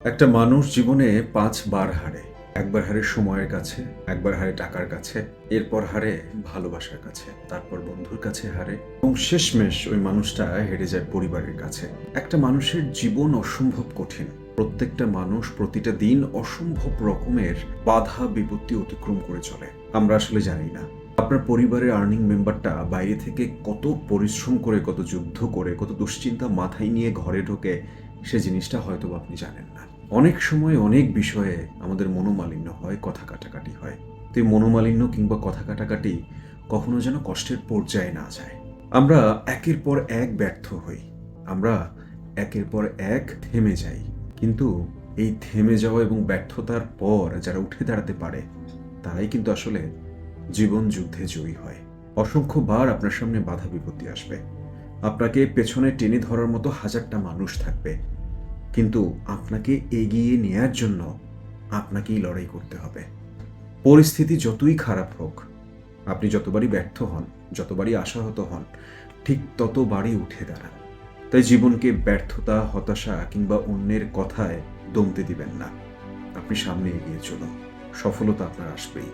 একটা মানুষ জীবনে ৫ বার হারে। একবার হারে সময়ের কাছে, একবার হারে টাকার কাছে, এরপর হারে ভালোবাসার কাছে, তারপর বন্ধুর কাছে হারে এবং শেষমেশ ওই মানুষটা হেরে যায় পরিবারের কাছে। একটা মানুষের জীবন অসম্ভব কঠিন। প্রত্যেকটা মানুষ প্রতিটা দিন অসম্ভব রকমের বাধা বিপত্তি অতিক্রম করে চলে। আমরা আসলে জানি না আপনার পরিবারের আর্নিং মেম্বারটা বাইরে থেকে কত পরিশ্রম করে, কত যুদ্ধ করে, কত দুশ্চিন্তা মাথায় নিয়ে ঘরে ঢোকে, সে জিনিসটা হয়তো আপনি জানেন না। অনেক সময় অনেক বিষয়ে আমাদের মনোমালিন্য হয়, কথা কাটাকাটি হয়। তো এই মনোমালিন্য কিংবা কথা কাটাকাটি কখনো যেন কষ্টের পর্যায়ে না যায়। আমরা একের পর এক ব্যর্থ হই, আমরা একের পর এক থেমে যাই। কিন্তু এই থেমে যাওয়া এবং ব্যর্থতার পর যারা উঠে দাঁড়াতে পারে, তারাই কিন্তু আসলে জীবন যুদ্ধে জয়ী হয়। অসংখ্যবার আপনার সামনে বাধা বিপত্তি আসবে, আপনাকে পেছনে টেনে ধরার মতো হাজারটা মানুষ থাকবে, কিন্তু আপনাকে এগিয়ে নেয়ার জন্য আপনাকেই লড়াই করতে হবে। পরিস্থিতি যতই খারাপ হোক, আপনি যতবারই ব্যর্থ হন, যতবারই আশাহত হন, ঠিক ততবারই উঠে দাঁড়ান। তাই জীবনকে ব্যর্থতা, হতাশা কিংবা অন্যের কথায় দমতে দিবেন না। আপনি সামনে এগিয়ে চলুন, সফলতা আপনার আসবেই।